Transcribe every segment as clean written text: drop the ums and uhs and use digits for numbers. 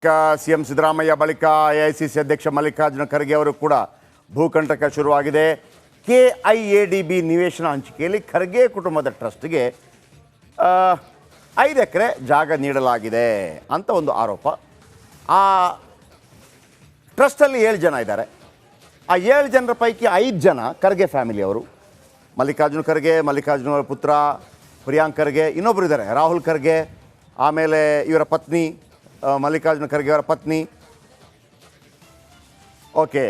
CM Siddaramaiah ಬಳಿಕ AICC ಅಧ್ಯಕ್ಷ ಮಲ್ಲಿಕಾರ್ಜುನ ಖರ್ಗೆ ಅವರು ಕೂಡ ಭೂಕಂಟಕ ಶುರುವಾಗಿದೆ. ಕೆಐಎಡಿಬಿ ನಿವೇಶನ ಹಂಚಿಕೆಯಲ್ಲಿ ಖರ್ಗೆ ಕುಟುಂಬದ ಟ್ರಸ್ಟ್ಗೆ 5 ಎಕರೆ ಜಾಗ ನೀಡಲಾಗಿದೆ ಅಂತ ಒಂದು ಆರೋಪ. ಆ ಟ್ರಸ್ಟಲ್ಲಿ 7 ಜನ ಇದ್ದಾರೆ. ಆ 7 ಜನರ ಪೈಕಿ 5 ಜನ ಖರ್ಗೆ ಫ್ಯಾಮಿಲಿಯವರು. ಮಲ್ಲಿಕಾರ್ಜುನ ಖರ್ಗೆ, ಮಲ್ಲಿಕಾರ್ಜುನ ಅವರ ಪುತ್ರ ಪ್ರಿಯಾಂಕ್ ಖರ್ಗೆ, ಇನ್ನೊಬ್ಬರು ಇದ್ದಾರೆ ರಾಹುಲ್ ಖರ್ಗೆ, ಆಮೇಲೆ ಇವರ ಪತ್ನಿ ಮಲ್ಲಿಕಾರ್ಜುನ ಖರ್ಗೆ ಅವರ ಪತ್ನಿ. ಓಕೆ,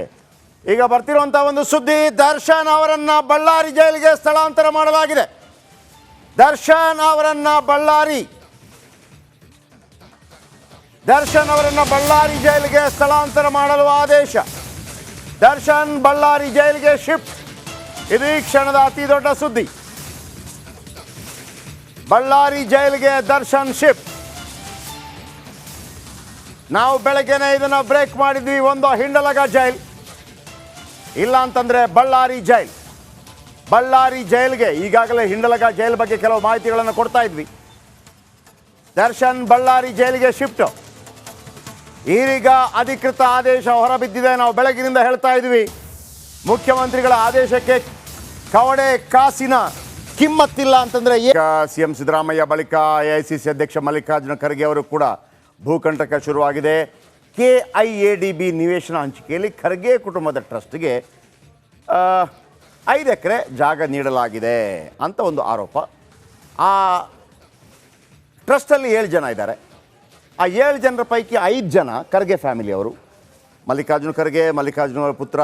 ಈಗ ಬರ್ತಿರುವಂಥ ಒಂದು ಸುದ್ದಿ, ದರ್ಶನ್ ಅವರನ್ನು ಬಳ್ಳಾರಿ ಜೈಲಿಗೆ ಸ್ಥಳಾಂತರ ಮಾಡಲಾಗಿದೆ. ದರ್ಶನ್ ಅವರನ್ನು ಬಳ್ಳಾರಿ ಜೈಲಿಗೆ ಸ್ಥಳಾಂತರ ಮಾಡಲು ಆದೇಶ. ದರ್ಶನ್ ಬಳ್ಳಾರಿ ಜೈಲಿಗೆ ಶಿಫ್ಟ್. ಇದು ಈ ಕ್ಷಣದ ಅತಿ ದೊಡ್ಡ ಸುದ್ದಿ. ಬಳ್ಳಾರಿ ಜೈಲಿಗೆ ದರ್ಶನ್ ಶಿಫ್ಟ್. ನಾವು ಬೆಳಗ್ಗೆನೇ ಇದನ್ನು ಬ್ರೇಕ್ ಮಾಡಿದ್ವಿ. ಒಂದು ಹಿಂಡಲಗ ಜೈಲ್, ಇಲ್ಲ ಅಂತಂದರೆ ಬಳ್ಳಾರಿ ಜೈಲ್ಗೆ ಈಗಾಗಲೇ ಹಿಂಡಲಗ ಜೈಲ್ ಬಗ್ಗೆ ಕೆಲವು ಮಾಹಿತಿಗಳನ್ನು ಕೊಡ್ತಾ ಇದ್ವಿ. ದರ್ಶನ್ ಬಳ್ಳಾರಿ ಜೈಲಿಗೆ ಶಿಫ್ಟ್. ಈಗೀಗ ಅಧಿಕೃತ ಆದೇಶ ಹೊರಬಿದ್ದಿದೆ. ನಾವು ಬೆಳಗಿನಿಂದ ಹೇಳ್ತಾ ಇದ್ವಿ, ಮುಖ್ಯಮಂತ್ರಿಗಳ ಆದೇಶಕ್ಕೆ ಕವಡೆ ಕಾಸಿನ ಕಿಮ್ಮತ್ತಿಲ್ಲ ಅಂತಂದರೆ ಸಿಎಂ ಸಿದ್ದರಾಮಯ್ಯ ಬಳಿಕ ಎಐಸಿಸಿ ಅಧ್ಯಕ್ಷ ಮಲ್ಲಿಕಾರ್ಜುನ ಖರ್ಗೆ ಅವರು ಕೂಡ ಭೂಕಂಟಕ ಶುರುವಾಗಿದೆ. ಕೆಐಎಡಿಬಿ ನಿವೇಶನ ಹಂಚಿಕೆಯಲ್ಲಿ ಖರ್ಗೆ ಕುಟುಂಬದ ಟ್ರಸ್ಟ್ಗೆ 5 ಎಕರೆ ಜಾಗ ನೀಡಲಾಗಿದೆ ಅಂತ ಒಂದು ಆರೋಪ. ಆ ಟ್ರಸ್ಟಲ್ಲಿ 7 ಜನ ಇದ್ದಾರೆ. ಆ 7 ಜನರ ಪೈಕಿ 5 ಜನ ಖರ್ಗೆ ಫ್ಯಾಮಿಲಿಯವರು. ಮಲ್ಲಿಕಾರ್ಜುನ ಖರ್ಗೆ, ಮಲ್ಲಿಕಾರ್ಜುನ ಅವರ ಪುತ್ರ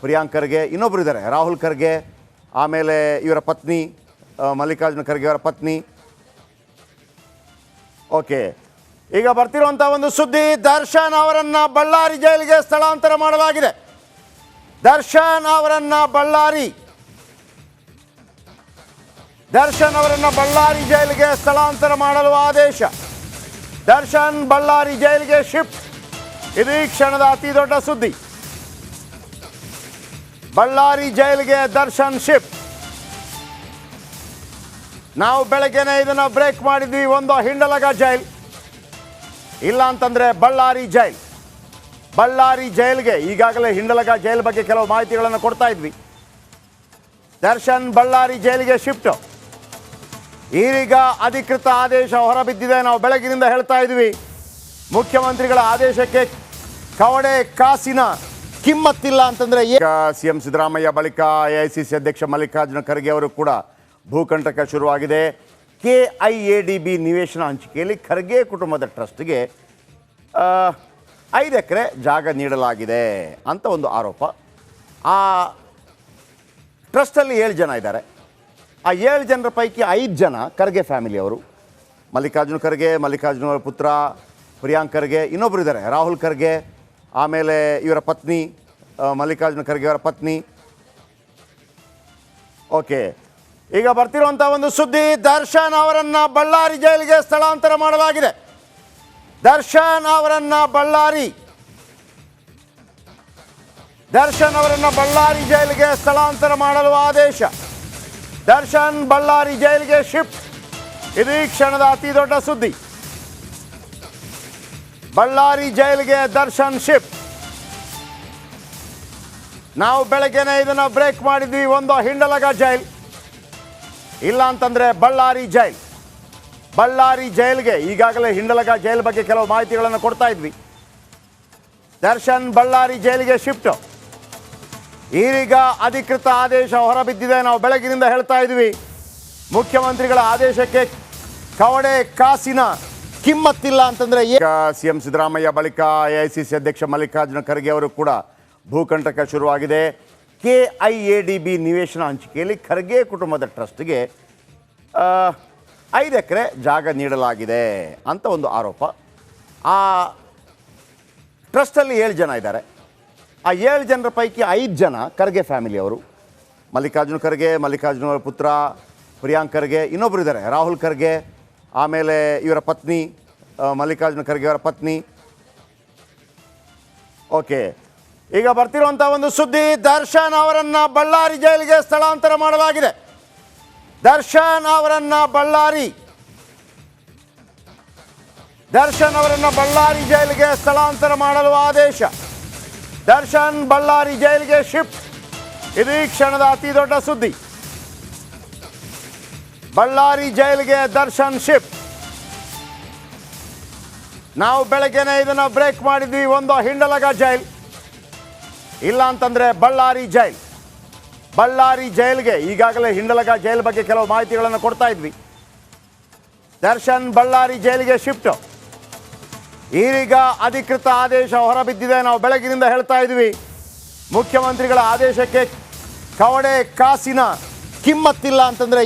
ಪ್ರಿಯಾಂಕ್ ಖರ್ಗೆ, ಇನ್ನೊಬ್ಬರು ಇದ್ದಾರೆ ರಾಹುಲ್ ಖರ್ಗೆ, ಆಮೇಲೆ ಇವರ ಪತ್ನಿ ಮಲ್ಲಿಕಾರ್ಜುನ ಖರ್ಗೆ ಅವರ ಪತ್ನಿ. ಓಕೆ, ಈಗ ಬರ್ತಿರುವಂಥ ಒಂದು ಸುದ್ದಿ, ದರ್ಶನ್ ಅವರನ್ನು ಬಳ್ಳಾರಿ ಜೈಲಿಗೆ ಸ್ಥಳಾಂತರ ಮಾಡಲಾಗಿದೆ. ದರ್ಶನ್ ಅವರನ್ನು ಬಳ್ಳಾರಿ ಜೈಲಿಗೆ ಸ್ಥಳಾಂತರ ಮಾಡಲು ಆದೇಶ. ದರ್ಶನ್ ಬಳ್ಳಾರಿ ಜೈಲಿಗೆ ಶಿಫ್ಟ್. ಇದು ಈ ಕ್ಷಣದ ಅತಿ ದೊಡ್ಡ ಸುದ್ದಿ. ಬಳ್ಳಾರಿ ಜೈಲಿಗೆ ದರ್ಶನ್ ಶಿಫ್ಟ್. ನಾವು ಬೆಳಗ್ಗೆನೇ ಇದನ್ನು ಬ್ರೇಕ್ ಮಾಡಿದ್ವಿ. ಒಂದು ಹಿಂಡಲಗ ಜೈಲ್, ಇಲ್ಲ ಅಂತಂದರೆ ಬಳ್ಳಾರಿ ಜೈಲ್ಗೆ ಈಗಾಗಲೇ ಹಿಂಡಲಗ ಜೈಲ್ ಬಗ್ಗೆ ಕೆಲವು ಮಾಹಿತಿಗಳನ್ನು ಕೊಡ್ತಾ ಇದ್ವಿ. ದರ್ಶನ್ ಬಳ್ಳಾರಿ ಜೈಲಿಗೆ ಶಿಫ್ಟ್. ಈಗೀಗ ಅಧಿಕೃತ ಆದೇಶ ಹೊರಬಿದ್ದಿದೆ. ನಾವು ಬೆಳಗಿನಿಂದ ಹೇಳ್ತಾ ಇದ್ವಿ, ಮುಖ್ಯಮಂತ್ರಿಗಳ ಆದೇಶಕ್ಕೆ ಕವಡೆ ಕಾಸಿನ ಕಿಮ್ಮತ್ತಿಲ್ಲ ಅಂತಂದರೆ ಸಿಎಂ ಸಿದ್ದರಾಮಯ್ಯ ಬಳಿಕ ಎಐಸಿಸಿ ಅಧ್ಯಕ್ಷ ಮಲ್ಲಿಕಾರ್ಜುನ ಖರ್ಗೆ ಅವರು ಕೂಡ ಭೂಕಂಟಕ ಶುರುವಾಗಿದೆ. ಕೆಐಎಡಿಬಿ ನಿವೇಶನ ಹಂಚಿಕೆಯಲ್ಲಿ ಖರ್ಗೆ ಕುಟುಂಬದ ಟ್ರಸ್ಟ್ಗೆ 5 ಎಕರೆ ಜಾಗ ನೀಡಲಾಗಿದೆ ಅಂತ ಒಂದು ಆರೋಪ. ಆ ಟ್ರಸ್ಟಲ್ಲಿ 7 ಜನ ಇದ್ದಾರೆ. ಆ 7 ಜನರ ಪೈಕಿ 5 ಜನ ಖರ್ಗೆ ಫ್ಯಾಮಿಲಿಯವರು. ಮಲ್ಲಿಕಾರ್ಜುನ ಖರ್ಗೆ, ಮಲ್ಲಿಕಾರ್ಜುನ ಅವರ ಪುತ್ರ ಪ್ರಿಯಾಂಕ್ ಖರ್ಗೆ, ಇನ್ನೊಬ್ಬರು ಇದ್ದಾರೆ ರಾಹುಲ್ ಖರ್ಗೆ, ಆಮೇಲೆ ಇವರ ಪತ್ನಿ ಮಲ್ಲಿಕಾರ್ಜುನ ಖರ್ಗೆ ಅವರ ಪತ್ನಿ. ಓಕೆ, ಈಗ ಬರ್ತಿರುವಂಥ ಒಂದು ಸುದ್ದಿ, ದರ್ಶನ್ ಅವರನ್ನು ಬಳ್ಳಾರಿ ಜೈಲಿಗೆ ಸ್ಥಳಾಂತರ ಮಾಡಲಾಗಿದೆ. ದರ್ಶನ್ ಅವರನ್ನು ಬಳ್ಳಾರಿ ಜೈಲಿಗೆ ಸ್ಥಳಾಂತರ ಮಾಡಲು ಆದೇಶ. ದರ್ಶನ್ ಬಳ್ಳಾರಿ ಜೈಲಿಗೆ ಶಿಫ್ಟ್. ಇದು ಈ ಕ್ಷಣದ ಅತಿ ದೊಡ್ಡ ಸುದ್ದಿ. ಬಳ್ಳಾರಿ ಜೈಲಿಗೆ ದರ್ಶನ್ ಶಿಫ್ಟ್. ನಾವು ಬೆಳಗ್ಗೆನೇ ಇದನ್ನು ಬ್ರೇಕ್ ಮಾಡಿದ್ವಿ. ಒಂದು ಹಿಂಡಲಗ ಜೈಲ್, ಇಲ್ಲ ಅಂತಂದರೆ ಬಳ್ಳಾರಿ ಜೈಲ್ಗೆ ಈಗಾಗಲೇ ಹಿಂಡಲಗ ಜೈಲ್ ಬಗ್ಗೆ ಕೆಲವು ಮಾಹಿತಿಗಳನ್ನು ಕೊಡ್ತಾ ಇದ್ವಿ. ದರ್ಶನ್ ಬಳ್ಳಾರಿ ಜೈಲಿಗೆ ಶಿಫ್ಟ್. ಈಗೀಗ ಅಧಿಕೃತ ಆದೇಶ ಹೊರಬಿದ್ದಿದೆ. ನಾವು ಬೆಳಗಿನಿಂದ ಹೇಳ್ತಾ ಇದ್ವಿ, ಮುಖ್ಯಮಂತ್ರಿಗಳ ಆದೇಶಕ್ಕೆ ಕವಡೆ ಕಾಸಿನ ಕಿಮ್ಮತ್ತಿಲ್ಲ ಅಂತಂದರೆ ಸಿಎಂ ಸಿದ್ದರಾಮಯ್ಯ ಬಳಿಕ ಎಐಸಿಸಿ ಅಧ್ಯಕ್ಷ ಮಲ್ಲಿಕಾರ್ಜುನ ಖರ್ಗೆ ಅವರು ಕೂಡ ಭೂಕಂಟಕ ಶುರುವಾಗಿದೆ. ಕೆಐಎಡಿಬಿ ನಿವೇಶನ ಹಂಚಿಕೆಯಲ್ಲಿ ಖರ್ಗೆ ಕುಟುಂಬದ ಟ್ರಸ್ಟ್ಗೆ 5 ಎಕರೆ ಜಾಗ ನೀಡಲಾಗಿದೆ ಅಂತ ಒಂದು ಆರೋಪ. ಆ ಟ್ರಸ್ಟಲ್ಲಿ 7 ಜನ ಇದ್ದಾರೆ. ಆ 7 ಜನರ ಪೈಕಿ 5 ಜನ ಖರ್ಗೆ ಫ್ಯಾಮಿಲಿಯವರು. ಮಲ್ಲಿಕಾರ್ಜುನ ಖರ್ಗೆ, ಮಲ್ಲಿಕಾರ್ಜುನ ಅವರ ಪುತ್ರ ಪ್ರಿಯಾಂಕ್ ಖರ್ಗೆ, ಇನ್ನೊಬ್ಬರು ಇದ್ದಾರೆ ರಾಹುಲ್ ಖರ್ಗೆ, ಆಮೇಲೆ ಇವರ ಪತ್ನಿ ಮಲ್ಲಿಕಾರ್ಜುನ ಖರ್ಗೆ ಅವರ ಪತ್ನಿ. ಓಕೆ, ಈಗ ಬರ್ತಿರುವಂಥ ಒಂದು ಸುದ್ದಿ, ದರ್ಶನ್ ಅವರನ್ನು ಬಳ್ಳಾರಿ ಜೈಲಿಗೆ ಸ್ಥಳಾಂತರ ಮಾಡಲಾಗಿದೆ. ದರ್ಶನ್ ಅವರನ್ನು ದರ್ಶನ್ ಅವರನ್ನು ಬಳ್ಳಾರಿ ಜೈಲಿಗೆ ಸ್ಥಳಾಂತರ ಮಾಡಲು ಆದೇಶ. ದರ್ಶನ್ ಬಳ್ಳಾರಿ ಜೈಲಿಗೆ ಶಿಫ್ಟ್. ಇದು ಈ ಕ್ಷಣದ ಅತಿ ದೊಡ್ಡ ಸುದ್ದಿ. ಬಳ್ಳಾರಿ ಜೈಲಿಗೆ ದರ್ಶನ್ ಶಿಫ್ಟ್. ನಾವು ಬೆಳಗ್ಗೆನೆ ಇದನ್ನು ಬ್ರೇಕ್ ಮಾಡಿದ್ವಿ. ಒಂದು ಹಿಂಡಲಗ ಜೈಲ್, ಇಲ್ಲ ಅಂತಂದ್ರೆ ಬಳ್ಳಾರಿ ಜೈಲ್. ಬಳ್ಳಾರಿ ಜೈಲ್ಗೆ ಈಗಾಗಲೇ ಹಿಂಡಲಗ ಜೈಲ್ ಬಗ್ಗೆ ಕೆಲವು ಮಾಹಿತಿಗಳನ್ನು ಕೊಡ್ತಾ ಇದ್ವಿ. ದರ್ಶನ್ ಬಳ್ಳಾರಿ ಜೈಲಿಗೆ ಶಿಫ್ಟ್. ಈಗ ಅಧಿಕೃತ ಆದೇಶ ಹೊರಬಿದ್ದಿದೆ. ನಾವು ಬೆಳಗಿನಿಂದ ಹೇಳ್ತಾ ಇದ್ವಿ, ಮುಖ್ಯಮಂತ್ರಿಗಳ ಆದೇಶಕ್ಕೆ ಕವಡೆ ಕಾಸಿನ ಕಿಮ್ಮತ್ತಿಲ್ಲ ಅಂತಂದ್ರೆ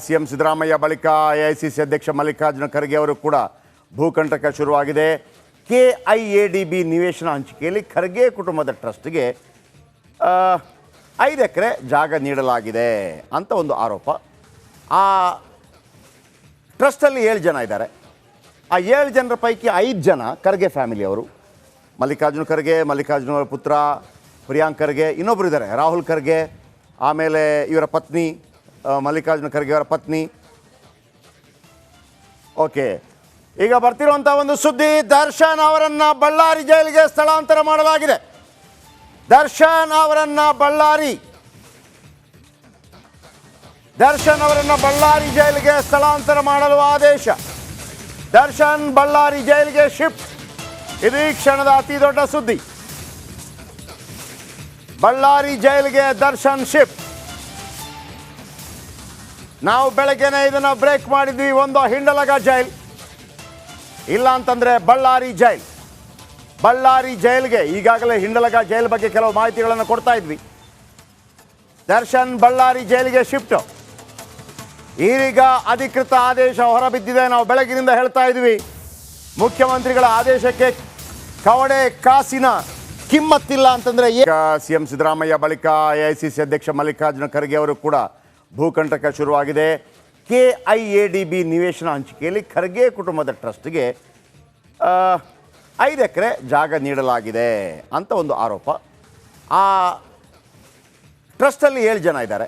ಸಿಎಂ ಸಿದ್ದರಾಮಯ್ಯ ಬಳಿಕ ಎಐಸಿಸಿ ಅಧ್ಯಕ್ಷ ಮಲ್ಲಿಕಾರ್ಜುನ ಖರ್ಗೆ ಅವರು ಕೂಡ ಭೂಕಂಟಕ ಶುರುವಾಗಿದೆ. KIADB ನಿವೇಶನ ಹಂಚಿಕೆಯಲ್ಲಿ ಖರ್ಗೆ ಕುಟುಂಬದ ಟ್ರಸ್ಟ್ಗೆ 5 ಎಕರೆ ಜಾಗ ನೀಡಲಾಗಿದೆ ಅಂತ ಒಂದು ಆರೋಪ. ಆ ಟ್ರಸ್ಟಲ್ಲಿ 7 ಜನ ಇದ್ದಾರೆ. ಆ 7 ಜನರ ಪೈಕಿ 5 ಜನ ಖರ್ಗೆ ಫ್ಯಾಮಿಲಿಯವರು. ಮಲ್ಲಿಕಾರ್ಜುನ ಖರ್ಗೆ, ಮಲ್ಲಿಕಾರ್ಜುನ ಅವರ ಪುತ್ರ ಪ್ರಿಯಾಂಕ್ ಖರ್ಗೆ, ಇನ್ನೊಬ್ಬರು ಇದ್ದಾರೆ ರಾಹುಲ್ ಖರ್ಗೆ, ಆಮೇಲೆ ಇವರ ಪತ್ನಿ ಮಲ್ಲಿಕಾರ್ಜುನ ಖರ್ಗೆ ಅವರ ಪತ್ನಿ. ಓಕೆ, ಈಗ ಬರ್ತಿರುವಂಥ ಒಂದು ಸುದ್ದಿ, ದರ್ಶನ್ ಅವರನ್ನು ಬಳ್ಳಾರಿ ಜೈಲಿಗೆ ಸ್ಥಳಾಂತರ ಮಾಡಲಾಗಿದೆ. ದರ್ಶನ್ ಅವರನ್ನು ಬಳ್ಳಾರಿ ಜೈಲಿಗೆ ಸ್ಥಳಾಂತರ ಮಾಡಲು ಆದೇಶ. ದರ್ಶನ್ ಬಳ್ಳಾರಿ ಜೈಲಿಗೆ ಶಿಫ್ಟ್. ಇದು ಈ ಕ್ಷಣದ ಅತಿ ದೊಡ್ಡ ಸುದ್ದಿ. ಬಳ್ಳಾರಿ ಜೈಲಿಗೆ ದರ್ಶನ್ ಶಿಫ್ಟ್. ನಾವು ಬೆಳಗ್ಗೆನೆ ಇದನ್ನು ಬ್ರೇಕ್ ಮಾಡಿದ್ವಿ. ಒಂದು ಹಿಂಡಲಗ ಜೈಲ್, ಇಲ್ಲ ಅಂತಂದ್ರೆ ಬಳ್ಳಾರಿ ಜೈಲ್. ಬಳ್ಳಾರಿ ಜೈಲ್ಗೆ ಈಗಾಗಲೇ ಹಿಂಡಲಗ ಜೈಲ್ ಬಗ್ಗೆ ಕೆಲವು ಮಾಹಿತಿಗಳನ್ನು ಕೊಡ್ತಾ ಇದ್ವಿ. ದರ್ಶನ್ ಬಳ್ಳಾರಿ ಜೈಲಿಗೆ ಶಿಫ್ಟ್. ಈಗ ಅಧಿಕೃತ ಆದೇಶ ಹೊರಬಿದ್ದಿದೆ. ನಾವು ಬೆಳಗಿನಿಂದ ಹೇಳ್ತಾ ಇದ್ವಿ, ಮುಖ್ಯಮಂತ್ರಿಗಳ ಆದೇಶಕ್ಕೆ ಕವಡೆ ಕಾಸಿನ ಕಿಮ್ಮತ್ತಿಲ್ಲ ಅಂತಂದ್ರೆ ಸಿಎಂ ಸಿದ್ದರಾಮಯ್ಯ ಬಳಿಕ ಎಐಸಿಸಿ ಅಧ್ಯಕ್ಷ ಮಲ್ಲಿಕಾರ್ಜುನ ಖರ್ಗೆ ಅವರು ಕೂಡ ಭೂಕಂಟಕ ಶುರುವಾಗಿದೆ. KIADB ನಿವೇಶನ ಹಂಚಿಕೆಯಲ್ಲಿ ಖರ್ಗೆ ಕುಟುಂಬದ ಟ್ರಸ್ಟ್ಗೆ 5 ಎಕರೆ ಜಾಗ ನೀಡಲಾಗಿದೆ ಅಂತ ಒಂದು ಆರೋಪ. ಆ ಟ್ರಸ್ಟಲ್ಲಿ 7 ಜನ ಇದ್ದಾರೆ.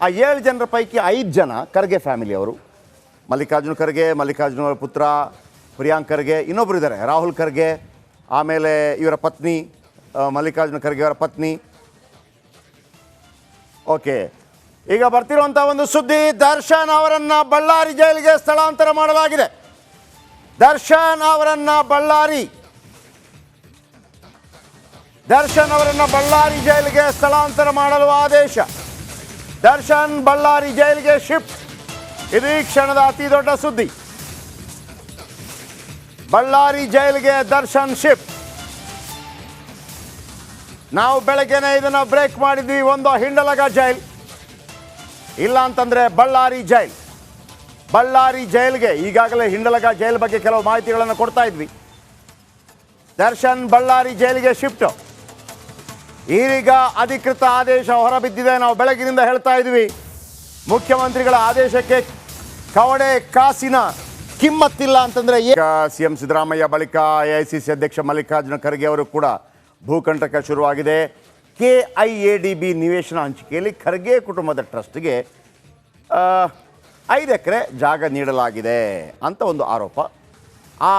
ಆ 7 ಜನರ ಪೈಕಿ 5 ಜನ ಖರ್ಗೆ ಫ್ಯಾಮಿಲಿಯವರು. ಮಲ್ಲಿಕಾರ್ಜುನ ಖರ್ಗೆ, ಮಲ್ಲಿಕಾರ್ಜುನ ಅವರ ಪುತ್ರ ಪ್ರಿಯಾಂಕ್ ಖರ್ಗೆ, ಇನ್ನೊಬ್ಬರು ಇದ್ದಾರೆ ರಾಹುಲ್ ಖರ್ಗೆ, ಆಮೇಲೆ ಇವರ ಪತ್ನಿ ಮಲ್ಲಿಕಾರ್ಜುನ ಖರ್ಗೆ ಅವರ ಪತ್ನಿ. ಓಕೆ, ಈಗ ಬರ್ತಿರುವಂಥ ಒಂದು ಸುದ್ದಿ, ದರ್ಶನ್ ಅವರನ್ನು ಬಳ್ಳಾರಿ ಜೈಲಿಗೆ ಸ್ಥಳಾಂತರ ಮಾಡಲಾಗಿದೆ. ದರ್ಶನ್ ಅವರನ್ನು ಬಳ್ಳಾರಿ ಜೈಲಿಗೆ ಸ್ಥಳಾಂತರ ಮಾಡಲು ಆದೇಶ. ದರ್ಶನ್ ಬಳ್ಳಾರಿ ಜೈಲಿಗೆ ಶಿಫ್ಟ್. ಇದು ಈ ಕ್ಷಣದ ಅತಿ ದೊಡ್ಡ ಸುದ್ದಿ. ಬಳ್ಳಾರಿ ಜೈಲಿಗೆ ದರ್ಶನ್ ಶಿಫ್ಟ್. ನಾವು ಬೆಳಗ್ಗೆನೆ ಇದನ್ನು ಬ್ರೇಕ್ ಮಾಡಿದ್ವಿ. ಒಂದು ಹಿಂಡಲಗ ಜೈಲ್, ಇಲ್ಲ ಅಂತಂದ್ರೆ ಬಳ್ಳಾರಿ ಜೈಲ್. ಬಳ್ಳಾರಿ ಜೈಲ್ಗೆ ಈಗಾಗಲೇ ಹಿಂಡಲಗ ಜೈಲ್ ಬಗ್ಗೆ ಕೆಲವು ಮಾಹಿತಿಗಳನ್ನು ಕೊಡ್ತಾ ಇದ್ವಿ. ದರ್ಶನ್ ಬಳ್ಳಾರಿ ಜೈಲಿಗೆ ಶಿಫ್ಟ್. ಈಗ ಅಧಿಕೃತ ಆದೇಶ ಹೊರಬಿದ್ದಿದೆ. ನಾವು ಬೆಳಗಿನಿಂದ ಹೇಳ್ತಾ ಇದ್ವಿ, ಮುಖ್ಯಮಂತ್ರಿಗಳ ಆದೇಶಕ್ಕೆ ಕವಡೆ ಕಾಸಿನ ಕಿಮ್ಮತ್ತಿಲ್ಲ ಅಂತಂದ್ರೆ ಸಿಎಂ ಸಿದ್ದರಾಮಯ್ಯ ಬಳಿಕ ಎಐಸಿಸಿ ಅಧ್ಯಕ್ಷ ಮಲ್ಲಿಕಾರ್ಜುನ ಖರ್ಗೆ ಅವರು ಕೂಡ ಭೂಕಂಟಕ ಶುರುವಾಗಿದೆ. KIADB ನಿವೇಶನ ಹಂಚಿಕೆಯಲ್ಲಿ ಖರ್ಗೆ ಕುಟುಂಬದ ಟ್ರಸ್ಟ್ಗೆ 5 ಎಕರೆ ಜಾಗ ನೀಡಲಾಗಿದೆ ಅಂತ ಒಂದು ಆರೋಪ. ಆ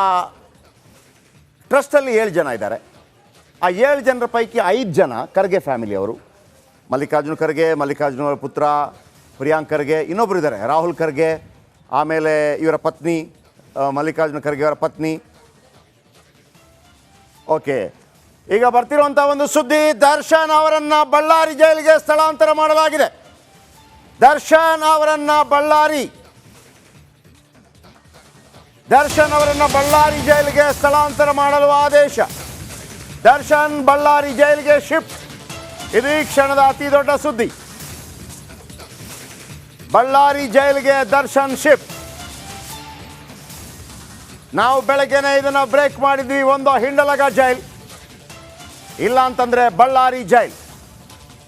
ಟ್ರಸ್ಟಲ್ಲಿ 7 ಜನ ಇದ್ದಾರೆ. ಆ 7 ಜನರ ಪೈಕಿ 5 ಜನ ಖರ್ಗೆ ಫ್ಯಾಮಿಲಿಯವರು. ಮಲ್ಲಿಕಾರ್ಜುನ ಖರ್ಗೆ, ಮಲ್ಲಿಕಾರ್ಜುನ ಅವರ ಪುತ್ರ ಪ್ರಿಯಾಂಕ್ ಖರ್ಗೆ, ಇನ್ನೊಬ್ಬರು ಇದ್ದಾರೆ ರಾಹುಲ್ ಖರ್ಗೆ, ಆಮೇಲೆ ಇವರ ಪತ್ನಿ ಮಲ್ಲಿಕಾರ್ಜುನ ಖರ್ಗೆ ಅವರ ಪತ್ನಿ. ಓಕೆ, ಈಗ ಬರ್ತಿರುವಂಥ ಒಂದು ಸುದ್ದಿ, ದರ್ಶನ್ ಅವರನ್ನು ಬಳ್ಳಾರಿ ಜೈಲಿಗೆ ಸ್ಥಳಾಂತರ ಮಾಡಲಾಗಿದೆ. ದರ್ಶನ್ ಅವರನ್ನು ಬಳ್ಳಾರಿ ಜೈಲಿಗೆ ಸ್ಥಳಾಂತರ ಮಾಡಲು ಆದೇಶ. ದರ್ಶನ್ ಬಳ್ಳಾರಿ ಜೈಲಿಗೆ ಶಿಫ್ಟ್. ಇದು ಈ ಕ್ಷಣದ ಅತಿ ದೊಡ್ಡ ಸುದ್ದಿ. ಬಳ್ಳಾರಿ ಜೈಲಿಗೆ ದರ್ಶನ್ ಶಿಫ್ಟ್. ನಾವು ಬೆಳಗ್ಗೆನೆ ಇದನ್ನು ಬ್ರೇಕ್ ಮಾಡಿದ್ವಿ. ಒಂದು ಹಿಂಡಲಗ ಜೈಲ್, ಇಲ್ಲ ಅಂತಂದ್ರೆ ಬಳ್ಳಾರಿ ಜೈಲ್.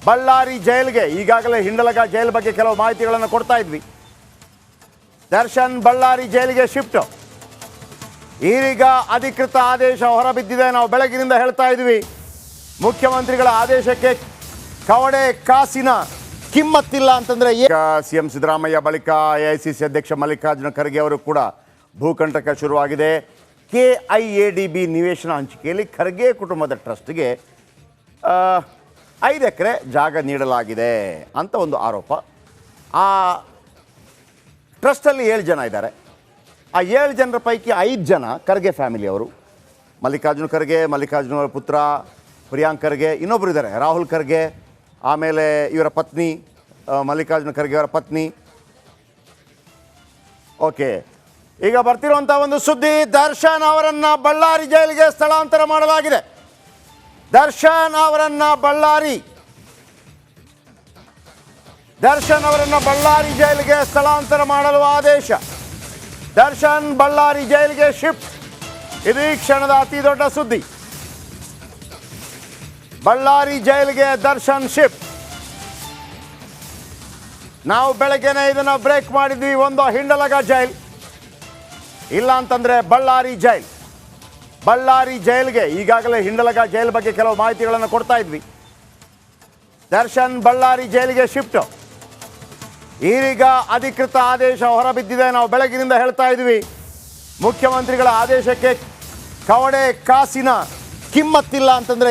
ಬಳ್ಳಾರಿ ಜೈಲ್ಗೆ ಈಗಾಗಲೇ ಹಿಂಡಲಗ ಜೈಲ್ ಬಗ್ಗೆ ಕೆಲವು ಮಾಹಿತಿಗಳನ್ನು ಕೊಡ್ತಾ ಇದ್ವಿ. ದರ್ಶನ್ ಬಳ್ಳಾರಿ ಜೈಲಿಗೆ ಶಿಫ್ಟ್. ಈಗ ಅಧಿಕೃತ ಆದೇಶ ಹೊರಬಿದ್ದಿದೆ. ನಾವು ಬೆಳಗಿನಿಂದ ಹೇಳ್ತಾ ಇದ್ವಿ, ಮುಖ್ಯಮಂತ್ರಿಗಳ ಆದೇಶಕ್ಕೆ ಕವಡೆ ಕಾಸಿನ ಕಿಮ್ಮತ್ತಿಲ್ಲ ಅಂತಂದ್ರೆ ಸಿಎಂ ಸಿದ್ದರಾಮಯ್ಯ ಬಳಿಕ ಎಐಸಿಸಿ ಅಧ್ಯಕ್ಷ ಮಲ್ಲಿಕಾರ್ಜುನ ಖರ್ಗೆ ಅವರು ಕೂಡ ಭೂಕಂಟಕ ಶುರುವಾಗಿದೆ. KIADB ನಿವೇಶನ ಹಂಚಿಕೆಯಲ್ಲಿ ಖರ್ಗೆ ಕುಟುಂಬದ ಟ್ರಸ್ಟ್ಗೆ 5 ಎಕರೆ ಜಾಗ ನೀಡಲಾಗಿದೆ ಅಂತ ಒಂದು ಆರೋಪ. ಆ ಟ್ರಸ್ಟಲ್ಲಿ 7 ಜನ ಇದ್ದಾರೆ. ಆ 7 ಜನರ ಪೈಕಿ 5 ಜನ ಖರ್ಗೆ ಫ್ಯಾಮಿಲಿಯವರು. ಮಲ್ಲಿಕಾರ್ಜುನ ಖರ್ಗೆ, ಮಲ್ಲಿಕಾರ್ಜುನ ಅವರ ಪುತ್ರ ಪ್ರಿಯಾಂಕ್ ಖರ್ಗೆ, ಇನ್ನೊಬ್ಬರು ಇದ್ದಾರೆ ರಾಹುಲ್ ಖರ್ಗೆ, ಆಮೇಲೆ ಇವರ ಪತ್ನಿ ಮಲ್ಲಿಕಾರ್ಜುನ ಖರ್ಗೆ ಅವರ ಪತ್ನಿ. ಓಕೆ, ಈಗ ಬರ್ತಿರುವಂಥ ಒಂದು ಸುದ್ದಿ, ದರ್ಶನ್ ಅವರನ್ನು ಬಳ್ಳಾರಿ ಜೈಲಿಗೆ ಸ್ಥಳಾಂತರ ಮಾಡಲಾಗಿದೆ. ದರ್ಶನ್ ಅವರನ್ನು ಬಳ್ಳಾರಿ ಜೈಲಿಗೆ ಸ್ಥಳಾಂತರ ಮಾಡಲು ಆದೇಶ. ದರ್ಶನ್ ಬಳ್ಳಾರಿ ಜೈಲಿಗೆ ಶಿಫ್ಟ್. ಇದು ಈ ಕ್ಷಣದ ಅತಿ ದೊಡ್ಡ ಸುದ್ದಿ. ಬಳ್ಳಾರಿ ಜೈಲಿಗೆ ದರ್ಶನ್ ಶಿಫ್ಟ್. ನಾವು ಬೆಳಗ್ಗೆನೇ ಇದನ್ನು ಬ್ರೇಕ್ ಮಾಡಿದ್ವಿ. ಒಂದು ಹಿಂಡಲಗ ಜೈಲ್, ಇಲ್ಲ ಅಂತಂದರೆ ಬಳ್ಳಾರಿ ಜೈಲ್ಗೆ ಈಗಾಗಲೇ ಹಿಂಡಲಗ ಜೈಲ್ ಬಗ್ಗೆ ಕೆಲವು ಮಾಹಿತಿಗಳನ್ನು ಕೊಡ್ತಾ ಇದ್ವಿ. ದರ್ಶನ್ ಬಳ್ಳಾರಿ ಜೈಲಿಗೆ ಶಿಫ್ಟ್. ಈಗ ಅಧಿಕೃತ ಆದೇಶ ಹೊರಬಿದ್ದಿದೆ. ನಾವು ಬೆಳಗಿನಿಂದ ಹೇಳ್ತಾ ಇದ್ವಿ, ಮುಖ್ಯಮಂತ್ರಿಗಳ ಆದೇಶಕ್ಕೆ ಕವಡೆ ಕಾಸಿನ ಕಿಮ್ಮತ್ತಿಲ್ಲ ಅಂತಂದರೆ